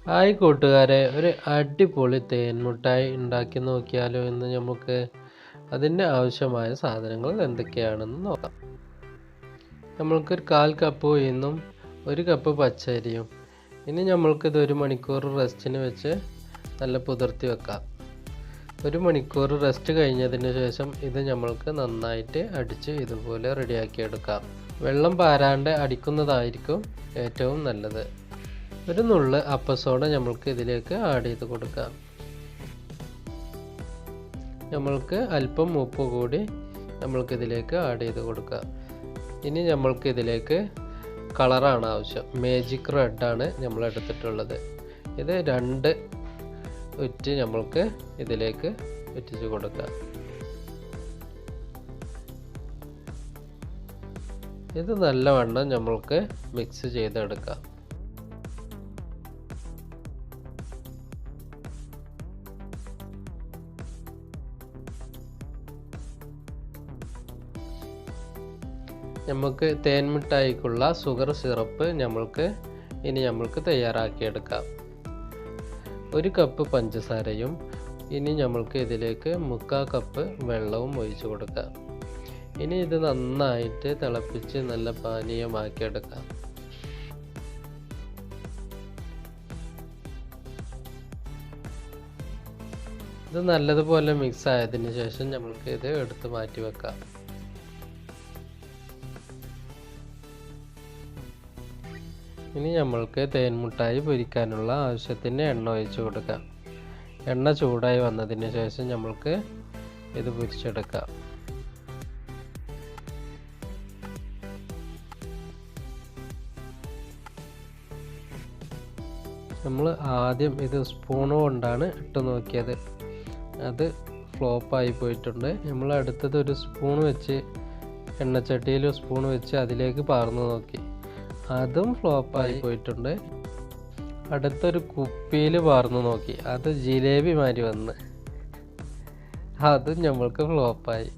Hi കൂട്ടുകാരെ, ഒരു അടിപൊളി തേൻ മിഠായി ഉണ്ടാക്കി നോക്കിയാലോ എന്ന് നമുക്ക്. അതിൻ്റെ ആവശ്യമായ സാധനങ്ങൾ എന്തൊക്കെയാണെന്ന് നോക്കാം. നമ്മൾക്കൊരു 1/4 കപ്പ് ഉഴുന്നും 1 കപ്പ് പച്ചരിയും. ഇനി നമ്മൾക്കിത് 1 മണിക്കൂർ റെസ്റ്റിന് വെച്ച് നല്ല പുതിർത്തി വെക്കാം. 1 മണിക്കൂർ റെസ്റ്റ് കഴിഞ്ഞതിന് ശേഷം ഇത് നമ്മൾക്ക് നന്നായിട്ട് അടിച്ച് ഇതുപോലെ റെഡിയാക്കി എടുക്കാം. വെള്ളം പാരാണ്ട് അടിക്കുന്നതായിരിക്കും ഏറ്റവും നല്ലത്. ഒരു നുള്ള് അപ്പസോഡ നമ്മൾക്ക് ഇതിലേക്ക് ആഡ് ചെയ്ത് കൊടുക്കാം. നമ്മൾക്ക് അല്പം ഉപ്പ് കൂടി നമ്മൾക്കിതിലേക്ക് ആഡ് ചെയ്ത് കൊടുക്കാം. ഇനി നമ്മൾക്ക് ഇതിലേക്ക് കളറാണ് ആവശ്യം. മാജിക് റെഡാണ് നമ്മൾ എടുത്തിട്ടുള്ളത്. ഇത് 2 ഉറ്റ് നമ്മൾക്ക് ഇതിലേക്ക് ഉറ്റിച്ച് കൊടുക്കാം. ഇത് നല്ലവണ്ണം നമ്മൾക്ക് മിക്സ് ചെയ്തെടുക്കാം. നമുക്ക് തേൻ മിഠായിക്കുള്ള ഷുഗർ സിറപ്പ് നമ്മൾക്ക് തയ്യാറാക്കിയെടുക്കാം. 1 കപ്പ് പഞ്ചസാരയും ഇനി നമ്മൾക്ക് ഇതിലേക്ക് 3/4 കപ്പ് വെള്ളവും ഒഴിച്ചു കൊടുക്കാം. ഇനി ഇത് നന്നായിട്ട് തിളപ്പിച്ച് നല്ല പാനീയമാക്കിയെടുക്കാം. ഇത് നല്ലതുപോലെ മിക്സ് ആയതിനു ശേഷം നമ്മൾക്ക് ഇത് എടുത്ത് മാറ്റി വെക്കാം. ഇനി നമ്മൾക്ക് തേൻ മിഠായി പൊരിക്കാനുള്ള ആവശ്യത്തിന് എണ്ണ ഒഴിച്ചു കൊടുക്കാം. എണ്ണ ചൂടായി വന്നതിന് ശേഷം നമ്മൾക്ക് ഇത് പൊരിച്ചെടുക്കാം. നമ്മൾ ആദ്യം ഇത് സ്പൂൺ കൊണ്ടാണ് ഇട്ട് നോക്കിയത്. അത് ഫ്ലോപ്പായി പോയിട്ടുണ്ട്. നമ്മൾ അടുത്തത് ഒരു സ്പൂൺ വെച്ച് എണ്ണച്ചട്ടിയിൽ സ്പൂൺ വെച്ച് അതിലേക്ക് പാർന്നു നോക്കി. അതും ഫ്ലോപ്പായി പോയിട്ടുണ്ട്. അടുത്തൊരു കുപ്പിയിൽ പാർന്നു നോക്കി. അത് ജിലേബി മാതിരി വന്ന് അതും നമ്മൾക്ക് ഫ്ലോപ്പായി.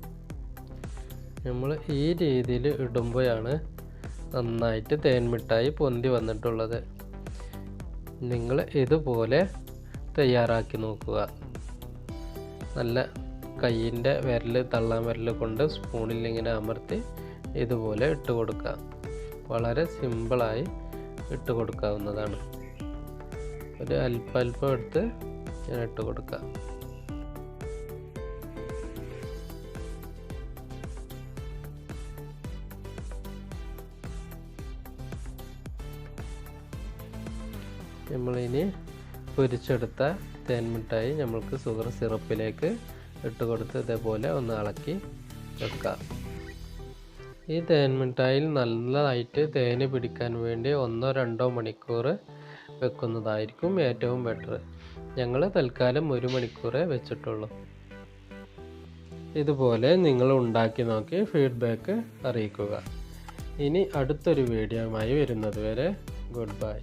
നമ്മൾ ഈ രീതിയിൽ ഇടുമ്പോഴാണ് നന്നായിട്ട് തേൻ മിഠായി പൊന്തി വന്നിട്ടുള്ളത്. നിങ്ങൾ ഇതുപോലെ തയ്യാറാക്കി നോക്കുക. നല്ല കയ്യിൻ്റെ വിരൽ തള്ളാൻ വിരൽ കൊണ്ട് സ്പൂണിൽ ഇങ്ങനെ അമർത്തി ഇതുപോലെ ഇട്ട് കൊടുക്കുക. വളരെ സിമ്പിളായി ഇട്ട് കൊടുക്കാവുന്നതാണ്. ഒരു അല്പം എടുത്ത് ഞാൻ ഇട്ട് കൊടുക്കാം. നമ്മളിനി പൊരിച്ചെടുത്ത തേൻ മിഠായി നമ്മൾക്ക് ഷുഗർ സിറപ്പിലേക്ക് ഇട്ട് കൊടുത്ത് ഇതേപോലെ ഒന്ന് ഇളക്കി വെക്കാം. ഈ തേൻ മിഠായിൽ നല്ലതായിട്ട് തേന് പിടിക്കാൻ വേണ്ടി 1-2 മണിക്കൂർ വെക്കുന്നതായിരിക്കും ഏറ്റവും ബെറ്റർ. ഞങ്ങൾ തൽക്കാലം 1 മണിക്കൂറേ വെച്ചിട്ടുള്ളൂ. ഇതുപോലെ നിങ്ങൾ ഉണ്ടാക്കി നോക്കി ഫീഡ്ബാക്ക് അറിയിക്കുക. ഇനി അടുത്തൊരു വീഡിയോയുമായി വരുന്നത് വരെ ഗുഡ് ബൈ.